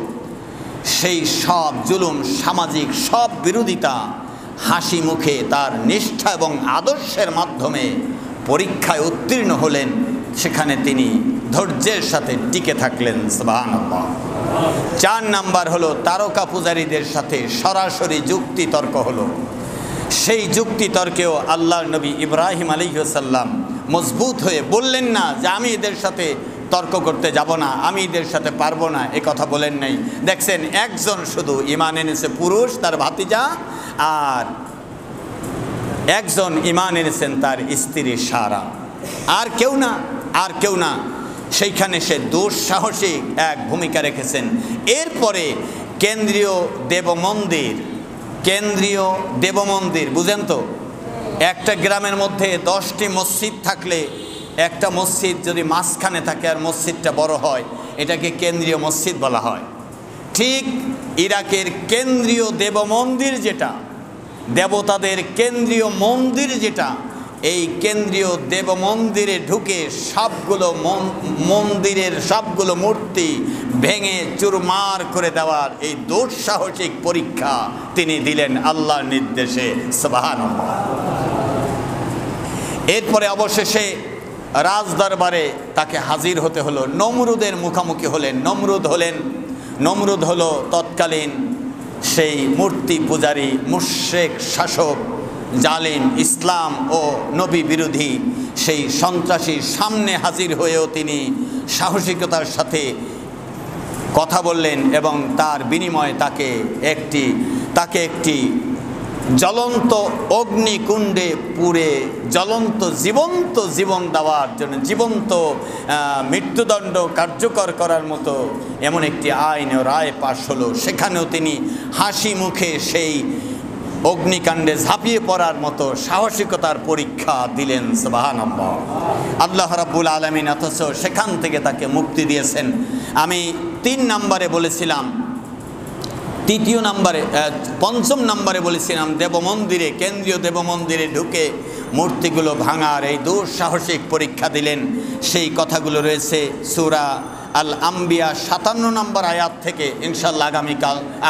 সেই সব জুলুম, সামাজিক সব বিরোধিতা হাসি মুখে তার নিষ্ঠা এবং আদর্শের মাধ্যমে পরীক্ষায় উত্তীর্ণ হলেন। সেখানে তিনি ধৈর্যের সাথে টিকে থাকলেন। সুবহানাল্লাহ। 4 নাম্বার হলো তারকা পূজারীদের সাথে সরাসরি যুক্তি তর্ক হলো। সেই যুক্তি তর্কেও আল্লাহর নবী ইব্রাহিম আলাইহিস সালাম মজবুত হয়ে বললেন না যে আমি এদের সাথে তর্ক করতে যাব না, আমি এদের সাথে পারবো না, এ কথা বলেন নাই। দেখছেন একজন শুধু ঈমান এনেছে, পুরুষ, তার ভাতিজা, আর একজন ঈমান এনেছেন তার স্ত্রী সারা। আর কেউ না। সেইখানে সে দুঃসাহসিক এক ভূমিকা রেখেছেন। এরপরে কেন্দ্রীয় দেবমন্দির বুঝেন তো, একটা গ্রামের মধ্যে 10টি মসজিদ থাকলে একটা মসজিদ যদি মাঝখানে থাকে আর মসজিদটা বড় হয়, এটাকে কেন্দ্রীয় মসজিদ বলা হয়। ঠিক ইরাকের কেন্দ্রীয় দেবমন্দির যেটা, দেবতাদের কেন্দ্রীয় মন্দির যেটা, এই কেন্দ্রীয় দেব মন্দিরে ঢুকে সবগুলো মূর্তি ভেঙে চুরমার করে দেওয়ার এই দুঃসাহসিক পরীক্ষা তিনি দিলেন আল্লাহর নির্দেশে। সুবহানাল্লাহ। এরপরে অবশেষে রাজদরবারে তাকে হাজির হতে হলো। নমরুদের মুখোমুখি হলেন। নমরুদ হলো তৎকালীন সেই মূর্তি পূজারী মুশরিক শাসক, জালিম, ইসলাম ও নবী বিরোধী সেই সন্ত্রাসীর সামনে হাজির হয়েও তিনি সাহসিকতার সাথে কথা বললেন এবং তার বিনিময়ে তাকে একটি জ্বলন্ত অগ্নিকুণ্ডে পুড়ে জীবন্ত জীবন দেওয়ার জন্য, জীবন্ত মৃত্যুদণ্ড কার্যকর করার মতো এমন একটি আইন ও রায় পাশ হলো। সেখানেও তিনি হাসি মুখে সেই অগ্নিকাণ্ডে ঝাঁপিয়ে পড়ার মতো সাহসিকতার পরীক্ষা দিলেন। সুবহানাল্লাহ। আল্লাহ রাব্বুল আলামিন অথচ সেখান থেকে তাকে মুক্তি দিয়েছেন। আমি 3 নম্বরে বলেছিলাম, পঞ্চম নম্বরে বলেছিলাম কেন্দ্রীয় দেবমন্দিরে ঢুকে মূর্তিগুলো ভাঙার এই দুঃসাহসিক পরীক্ষা দিলেন। সেই কথাগুলো রয়েছে সূরা আল আম্বিয়া 57 নম্বর আয়াত থেকে। ইনশাআল্লাহ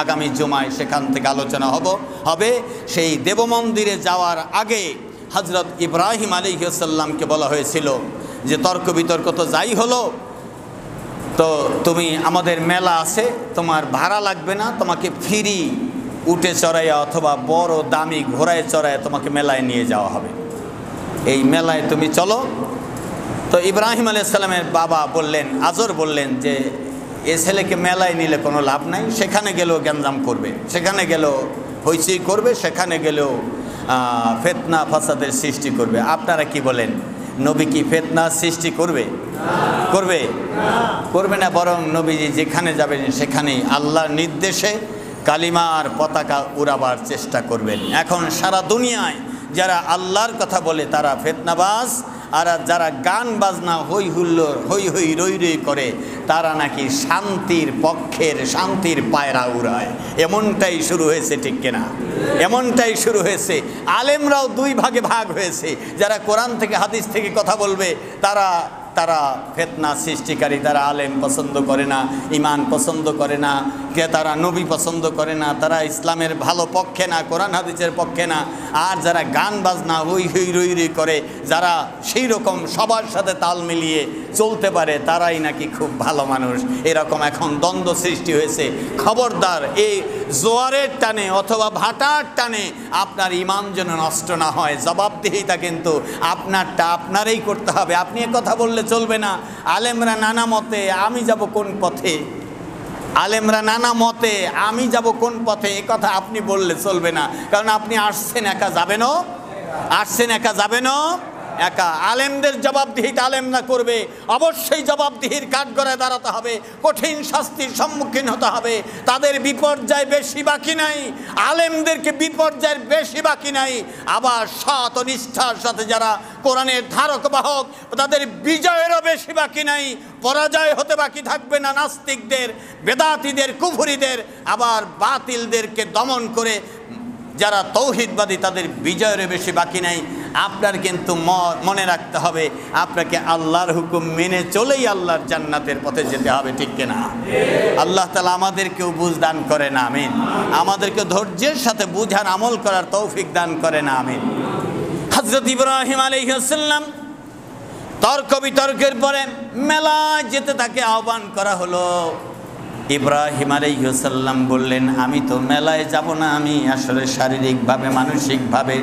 আগামী জুমায় সেখান থেকে আলোচনা হবে। সেই দেবমন্দিরে যাওয়ার আগে হযরত ইব্রাহিম আলাইহিস সালামকে বলা হয়েছিল যে তর্ক বিতর্ক তো যাই হলো, তো তুমি আমাদের মেলা আছে, তোমার ভাড়া লাগবে না, তোমাকে ফ্রি উটে চড়াইয়া অথবা বড় দামি ঘোড়ায় চড়াইয়া তোমাকে মেলায় নিয়ে যাওয়া হবে, এই মেলায় তুমি চলো। তো ইব্রাহিম আলাইহিস সালামের বাবা আজর বললেন যে এ ছেলেকে মেলায় নিলে কোনো লাভ নাই, সেখানে গেলেও গ্যাঞ্জাম করবে, সেখানে গেলেও হইচই করবে, সেখানে গেলেও ফিতনা ফাসাদের সৃষ্টি করবে। আপনারা কি বলেন? নবী কি ফিতনা সৃষ্টি করবে? করবে? করবে না, বরং নবীজি যেখানে যাবেন সেখানেই আল্লাহর নির্দেশে কালিমার পতাকা উড়াবার চেষ্টা করবেন। এখন সারা দুনিয়ায় যারা আল্লাহর কথা বলে তারা ফিতনাবাজ, আর যারা গান বাজনা হই হুল্লোড় হই হই রই রই করে তারা নাকি শান্তির পক্ষের, শান্তির পায়রা উড়ায়। এমনটাই শুরু হয়েছে, ঠিক কিনা? এমনটাই শুরু হয়েছে। আলেমরাও দুই ভাগে ভাগ হয়েছে। যারা কোরআন থেকে হাদিস থেকে কথা বলবে তারা ফিতনা সৃষ্টিকারী, তারা আলেম পছন্দ করে না, ইমান পছন্দ করে না, তারা নবী পছন্দ করে না, তারা ইসলামের ভালো পক্ষে না, কোরআন হাদিসের পক্ষে না। আর যারা গান বাজনা হই হই রই রই করে, যারা সেই রকম সবার সাথে তাল মিলিয়ে চলতে পারে, তারাই নাকি খুব ভালো মানুষ। এরকম এখন দ্বন্দ্ব সৃষ্টি হয়েছে। খবরদার, এই জোয়ারের টানে অথবা ভাটার টানে আপনার ইমান যেন নষ্ট না হয়। জবাবদিহিতা কিন্তু আপনারটা আপনারই করতে হবে। আপনি কথা বললে চলবে না। আলেমরা নানা মতে, আমি যাব কোন পথে? আলেমরা নানা মতে, আমি যাব কোন পথে? এ কথা আপনি বললে চলবে না, কারণ আপনি আসছেন একা, যাবেনও আসছেন একা, যাবেনও একা। আলেমদের জবাবদিহিতা আলেমরা করবে, অবশ্যই জবাবদিহির কাঠগড়ায় দাঁড়াতে হবে, কঠিন শাস্তির সম্মুখীন হতে হবে। তাদের বিপর্যয় বেশি বাকি নাই, আলেমদেরকে বিপর্যয়ের বেশি বাকি নাই। আবার সৎ ও নিষ্ঠার সাথে যারা কোরআনের ধারক বাহক, তাদের বিজয়েরও বেশি বাকি নাই, পরাজয় হতে বাকি থাকবে না নাস্তিকদের, বেদাতীদের, কুফরিদের। আবার বাতিলদেরকে দমন করে যারা তৌহিদবাদী, তাদের বিজয়ের বেশি বাকি নাই। আপনার কিন্তু মনে রাখতে হবে, আপনাকে আল্লাহর হুকুম মেনে চলেই আল্লাহর জান্নাতের পথে যেতে হবে, ঠিক কিনা? আল্লাহ তাআলা আমাদেরকেও বুঝ দান করেন, আমিন। আমাদেরকে ধৈর্যের সাথে বুঝার আমল করার তৌফিক দান করেন, আমিন। হযরত ইব্রাহিম আলাইহিস সালাম তর্ক বিতর্কের পরে মেলায় যেতে তাকে আহ্বান করা হলো। ইব্রাহিম আলাইহিস সালাম বললেন, আমি তো মেলায় যাব না, আমি আসলে শারীরিকভাবে মানসিকভাবে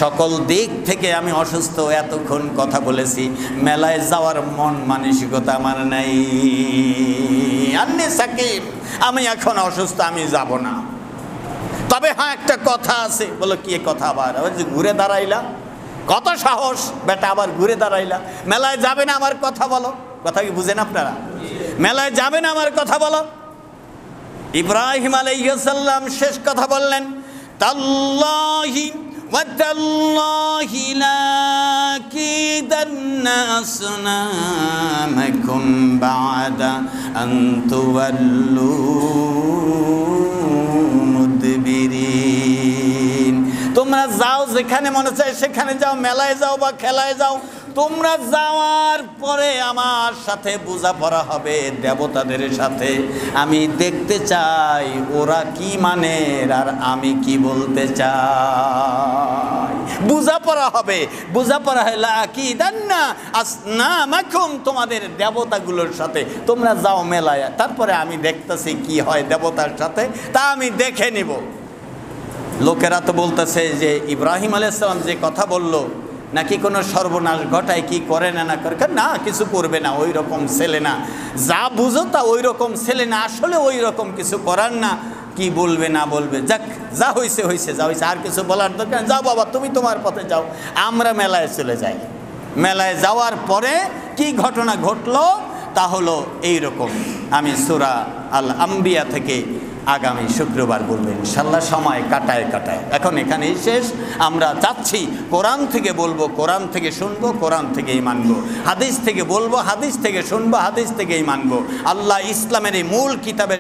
সকল দিক থেকে আমি অসুস্থ, এতক্ষণ কথা বলেছি, মেলায় যাওয়ার মন মানসিকতা আমার নাই, আন্নে সাকিব, আমি এখন অসুস্থ, আমি যাব না। তবে হ্যাঁ, একটা কথা আছে। বলো, কি কথা? আবার যে ঘুরে দাঁড়াইলা, কত সাহস বেটা, আবার ঘুরে দাঁড়াইলা? মেলায় যাবে না আমার কথা বলো। কথা কি বুঝেন আপনারা? মেলায় যাবে না আমার কথা বলো। ইব্রাহিম আলাইহিস সালাম শেষ কথা বললেন, তাল্লাহি ওয়া তাল্লাহি লাকিদান্না আসনামাকুম বা'দা আন তুওয়াল্লু মুদবিরিন। তোমরা যাও, যেখানে মনে চায় সেখানে যাও, মেলায় যাও বা খেলায় যাও, তোমরা যাওয়ার পরে আমার সাথে বোঝাপড়া হবে দেবতাদের সাথে। আমি দেখতে চাই ওরা কি মানে আর আমি কি বলতে চাই। বোঝাপড়া হবে, বোঝাপড়া হলো আকিদান্না আসনামাকুম, তোমাদের দেবতাগুলোর সাথে তোমরা যাও মেলায়, তারপরে আমি দেখতেছি কি হয় দেবতার সাথে, তা আমি দেখে নিব। লোকেরা তো বলতেছে যে ইব্রাহিম আলাইহিস সালাম যে কথা বলল, নাকি কোনো সর্বনাশ ঘটায়, কি করে না না করে? না, কিছু করবে না, ওই রকম ছেলে না। যা বুঝো তা ওই রকম ছেলে না, আসলে ওই রকম কিছু করার না। কি বলবে না বলবে, যাক, যা হয়েছে হয়েছে, যা হয়েছে, আর কিছু বলার দরকার। যাও বাবা, তুমি তোমার পথে যাও, আমরা মেলায় চলে যাই। মেলায় যাওয়ার পরে কি ঘটনা ঘটলো তা হলো এইরকম। আমি সূরা আল আম্বিয়া থেকে আগামী শুক্রবার বলবো ইনশাল্লাহ, সময় কাটায়। এখন এখানেই শেষ। আমরা চাচ্ছি কোরআন থেকে বলবো, কোরআন থেকে শুনবো, কোরআন থেকেই মানবো। হাদিস থেকে বলবো, হাদিস থেকে শুনবো, হাদিস থেকেই মানবো। আল্লাহ ইসলামের এই মূল কিতাবের